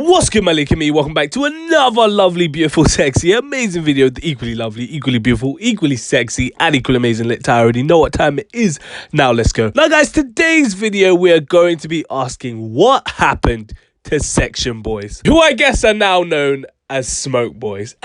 What's good, my me? Welcome back to another lovely, beautiful, sexy, amazing video with equally lovely, equally beautiful, equally sexy, and equally amazing LiTTy. I already know what time it is. Now let's go. Now guys, today's video we are going to be asking what happened to Section Boyz, who I guess are now known as Smoke Boys.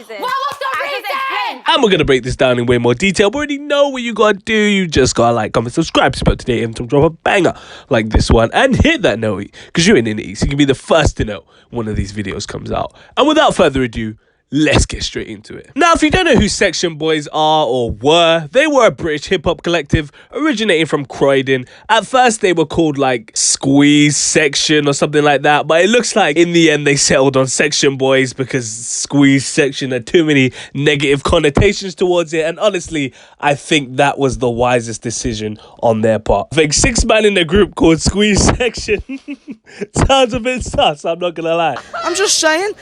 And we're going to break this down in way more detail. We already know what you got to do. You just got to like, comment, subscribe, support today, and drop a banger like this one. And hit that note, because you're in it, so you can be the first to know when one of these videos comes out. And without further ado, let's get straight into it. Now, if you don't know who Section Boyz are or were, they were a British hip-hop collective originating from Croydon. At first, they were called like Squeeze Section or something like that, but it looks like in the end they settled on Section Boyz because Squeeze Section had too many negative connotations towards it, and honestly, I think that was the wisest decision on their part. I think 6 man in a group called Squeeze Section sounds a bit sus, I'm not gonna lie. I'm just saying.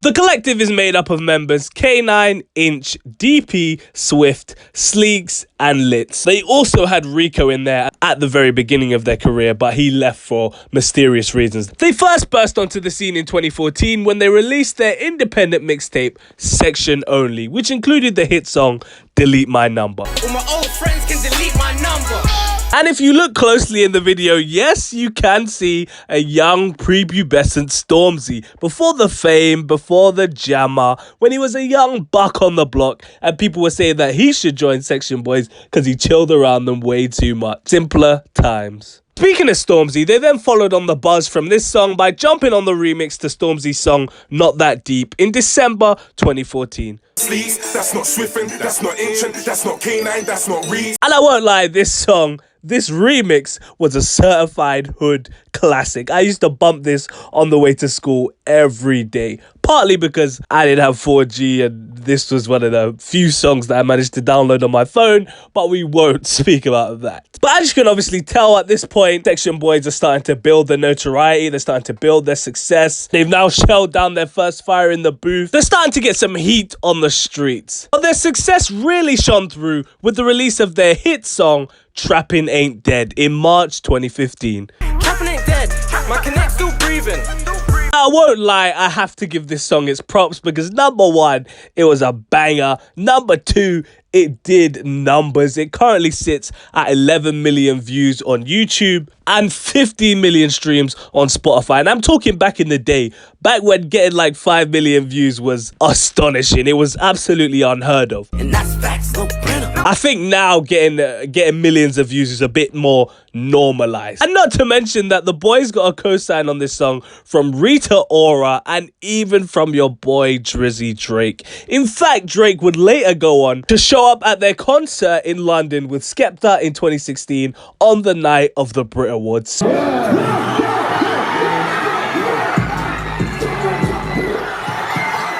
The collective is made up of members K9, Inch, DP, Swift, Sleeks, and Litts. They also had Rico in there at the very beginning of their career, but he left for mysterious reasons. They first burst onto the scene in 2014 when they released their independent mixtape, Section Only, which included the hit song, Delete My Number. All my old friends can delete my number. And if you look closely in the video, yes, you can see a young prepubescent Stormzy before the fame, before the jammer, when he was a young buck on the block, and people were saying that he should join Section Boyz because he chilled around them way too much. Simpler times. Speaking of Stormzy, they then followed on the buzz from this song by jumping on the remix to Stormzy's song Not That Deep in December 2014. That's not Swift, that's not Ancient, that's not K9, that's not Reese. And I won't lie, this remix was a certified hood classic. I used to bump this on the way to school every day, partly because I didn't have 4G and this was one of the few songs that I managed to download on my phone, but we won't speak about that. But as you can obviously tell at this point, Section Boyz are starting to build their notoriety, they're starting to build their success. They've now shelled down their first fire in the booth. They're starting to get some heat on the streets. But their success really shone through with the release of their hit song, Trappin' Ain't Dead, in March 2015. Trappin' ain't dead. My connect still breathing. I won't lie, I have to give this song its props because number one, it was a banger. Number two, it did numbers. It currently sits at 11 million views on YouTube and 15 million streams on Spotify. And I'm talking back in the day, back when getting like 5 million views was astonishing. It was absolutely unheard of. And that's facts, no printer. I think now getting millions of views is a bit more normalized. And not to mention that the boys got a co-sign on this song from Rita Ora and even from your boy Drizzy Drake. In fact, Drake would later go on to show up at their concert in London with Skepta in 2016 on the night of the Brit Awards.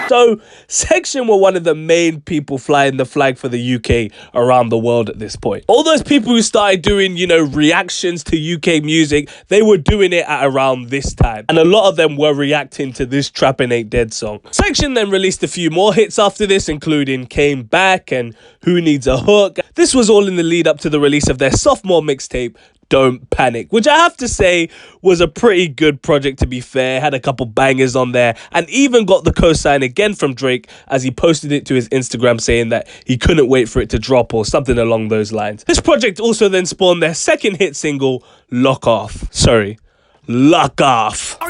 So, Section were one of the main people flying the flag for the UK around the world at this point. All those people who started doing, reactions to UK music, they were doing it at around this time. And a lot of them were reacting to this Trappin' Ain't Dead song. Section then released a few more hits after this, including Came Back and Who Needs a Hook. This was all in the lead up to the release of their sophomore mixtape, Don't Panic, which I have to say was a pretty good project, to be fair. Had a couple bangers on there and even got the co-sign again from Drake as he posted it to his Instagram saying that he couldn't wait for it to drop or something along those lines. This project also then spawned their second hit single, Lock Off. Are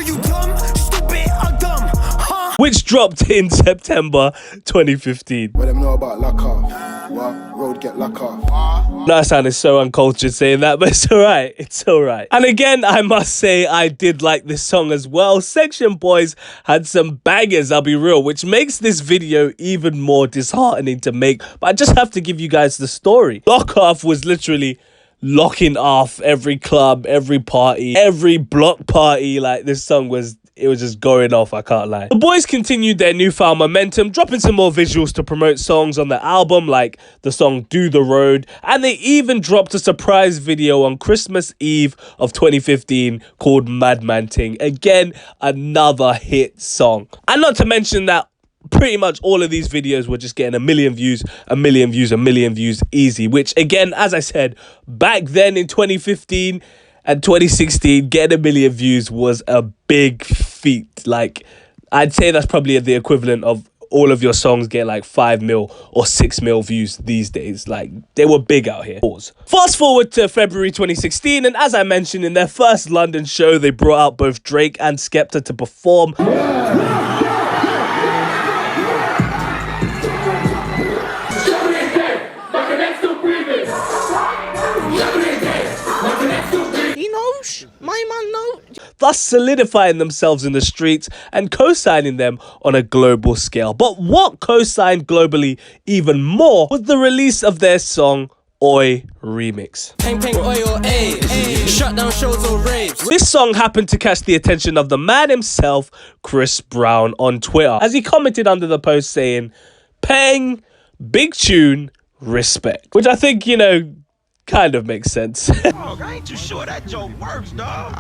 you dumb, stupid, or dumb? Huh? Which dropped in September 2015. What them know about Lock Off? What? Road get Lock Off. No, I sounded so uncultured saying that, but it's alright. It's alright. And again, I must say I did like this song as well. Section Boyz had some bangers, I'll be real, which makes this video even more disheartening to make. But I just have to give you guys the story. Lock Off was literally locking off every club, every party, every block party. Like, this song was just going off, I can't lie. The boys continued their newfound momentum, dropping some more visuals to promote songs on the album, like the song Do the Road, and they even dropped a surprise video on Christmas Eve of 2015 called Madman Ting. Again, another hit song. And not to mention that pretty much all of these videos were just getting a million views easy, which again, as I said, back then in 2015, And 2016, getting 1 million views was a big feat. Like, I'd say that's probably the equivalent of all of your songs get like 5 mil or 6 mil views these days. Like, they were big out here. Pause. Fast forward to February 2016, and as I mentioned, in their first London show, they brought out both Drake and Skepta to perform. My man knows. Thus solidifying themselves in the streets and co-signing them on a global scale. But what co-signed globally even more was the release of their song Oi remix. Shut down shows or raves. This song happened to catch the attention of the man himself, Chris Brown, on Twitter, as he commented under the post saying, "Peng, big tune, respect." Which I think, you know, kind of makes sense. I ain't too sure that joke works, dog.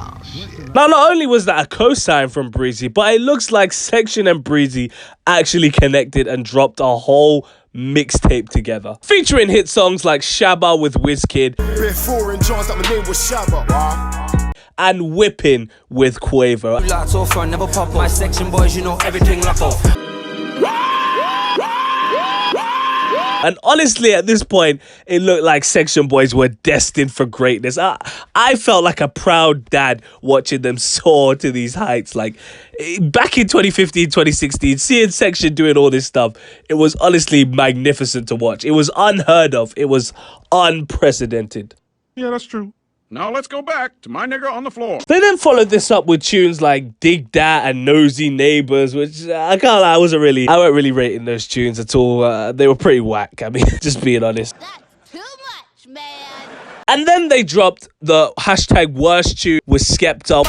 Now, not only was that a co-sign from Breezy, but it looks like Section and Breezy actually connected and dropped a whole mixtape together, featuring hit songs like Shabba with Wizkid and Whippin' with Quavo. Lots off front, never pop my Section Boyz, you know everything lock off. And honestly, at this point, it looked like Section Boyz were destined for greatness. I felt like a proud dad watching them soar to these heights. Like, back in 2015, 2016, seeing Section doing all this stuff, it was honestly magnificent to watch. It was unheard of. It was unprecedented. Yeah, that's true. Now let's go back to my nigga on the floor. They then followed this up with tunes like Dig Dat and Nosy Neighbors, which I can't lie, I weren't really rating those tunes at all. They were pretty whack, I mean, just being honest. That's too much, man. And then they dropped the hashtag worst tune with Skepta,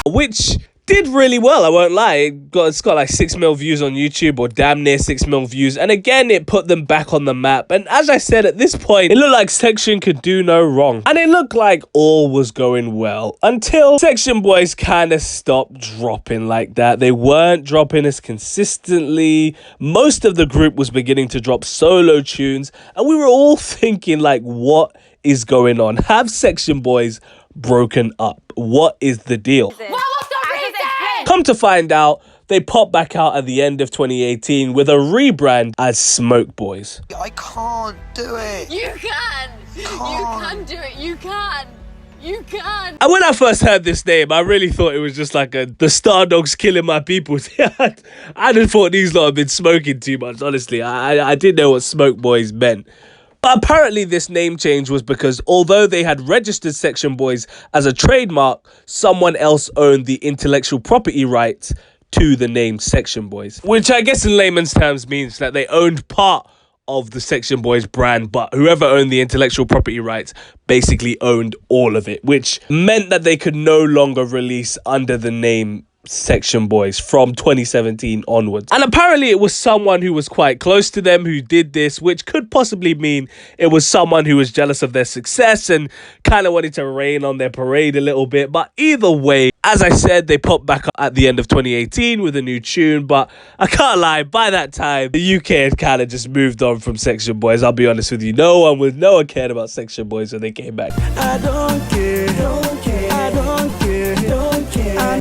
which did really well, I won't lie. It's got like 6 mil views on YouTube, or damn near 6 mil views. And again, it put them back on the map. And as I said, at this point, it looked like Section could do no wrong. And it looked like all was going well until Section Boyz kind of stopped dropping like that. They weren't dropping as consistently. Most of the group was beginning to drop solo tunes. And we were all thinking, like, what is going on? Have Section Boyz broken up? What is the deal? Come to find out, they popped back out at the end of 2018 with a rebrand as Smoke Boyz. I can't do it. You can. You can do it. You can. You can. And when I first heard this name, I really thought it was just like the Star Dogs killing my people. I just thought these lot have been smoking too much, honestly. I didn't know what Smoke Boyz meant. But apparently this name change was because although they had registered Section Boyz as a trademark, someone else owned the intellectual property rights to the name Section Boyz. Which I guess in layman's terms means that they owned part of the Section Boyz brand, but whoever owned the intellectual property rights basically owned all of it, which meant that they could no longer release under the name Section Boyz from 2017 onwards. And apparently it was someone who was quite close to them who did this, which could possibly mean it was someone who was jealous of their success and kind of wanted to rain on their parade a little bit. But either way, as I said, they popped back up at the end of 2018 with a new tune. But I can't lie, by that time, the UK had kind of just moved on from Section Boyz. I'll be honest with you, no one cared about Section Boyz when they came back. I don't care, don't care, I don't care, don't care.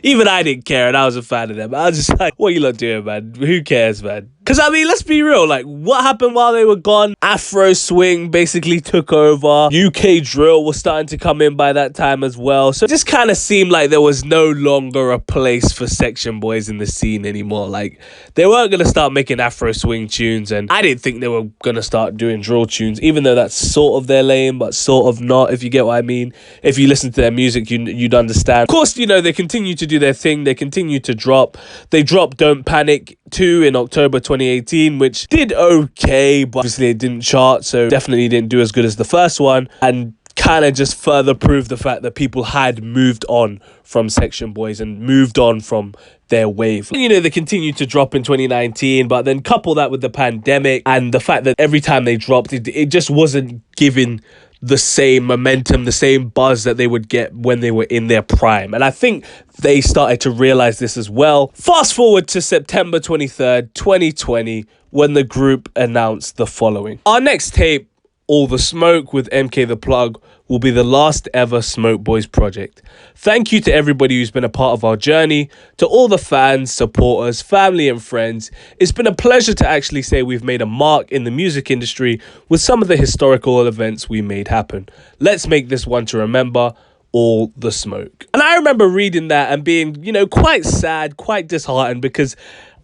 Even I didn't care, and I was a fan of them. I was just like, what are you lot doing, man? Who cares, man? Because, I mean, let's be real. Like, what happened while they were gone? Afro swing basically took over. UK drill was starting to come in by that time as well. So it just kind of seemed like there was no longer a place for Section Boyz in the scene anymore. Like, they weren't going to start making Afro swing tunes, and I didn't think they were going to start doing drill tunes, even though that's sort of their lane, but sort of not, if you get what I mean. If you listen to their music, you'd understand. Of course, you know, they continue to do their thing. They continue to drop. They dropped Don't Panic 2 in October 2018, which did okay, but obviously it didn't chart, so definitely didn't do as good as the first one, and kind of just further proved the fact that people had moved on from Section Boyz and moved on from their wave. You know, they continued to drop in 2019, but then couple that with the pandemic and the fact that every time they dropped, it just wasn't giving the same momentum, the same buzz that they would get when they were in their prime. And I think they started to realize this as well. Fast forward to September 23rd, 2020, when the group announced the following. Our next tape All the Smoke with MK the Plug will be the last ever Smoke Boys project. Thank you to everybody who's been a part of our journey, to all the fans, supporters, family and friends. It's been a pleasure to actually say we've made a mark in the music industry with some of the historical events we made happen. Let's make this one to remember. All the Smoke. And I remember reading that and being, quite sad, quite disheartened, because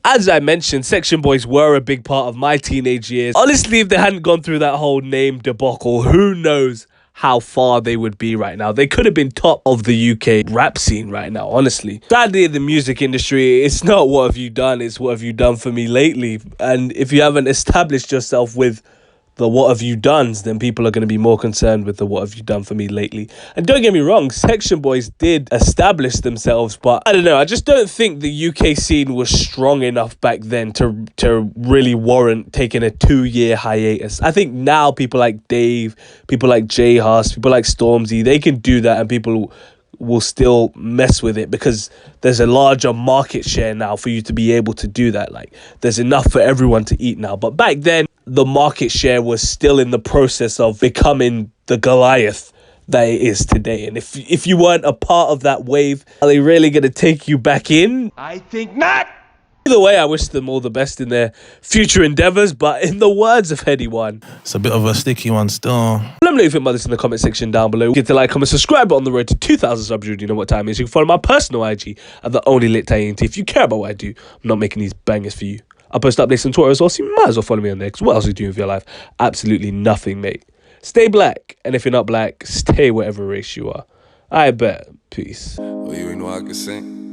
as I mentioned, Section Boyz were a big part of my teenage years. Honestly, if they hadn't gone through that whole name debacle, who knows how far they would be right now. They could have been top of the UK rap scene right now, honestly. Sadly, in the music industry, it's not what have you done, it's what have you done for me lately. And if you haven't established yourself with the what have you done's, then people are going to be more concerned with the what have you done for me lately. And don't get me wrong, Section Boyz did establish themselves, but I don't know, I just don't think the UK scene was strong enough back then to really warrant taking a 2-year hiatus. I think now people like Dave, people like J Huss, people like Stormzy, they can do that and people will still mess with it because there's a larger market share now for you to be able to do that. Like, there's enough for everyone to eat now. But back then, the market share was still in the process of becoming the Goliath that it is today. And if you weren't a part of that wave, are they really going to take you back in? I think not. Either way, I wish them all the best in their future endeavors, but in the words of Heady One, it's a bit of a sticky one still. let me know what you think about this in the comment section down below. Get to like, comment, subscribe on the road to 2,000 subs. You know what time it is. You can follow my personal IG at the only LiTTyENT. If you care about what I do, I'm not making these bangers for you. I post updates on Twitter as well, so you might as well follow me on there, because what else are you doing with your life? Absolutely nothing, mate. Stay black, and if you're not black, stay whatever race you are. I bet. Peace. Oh, you ain't know I could sing?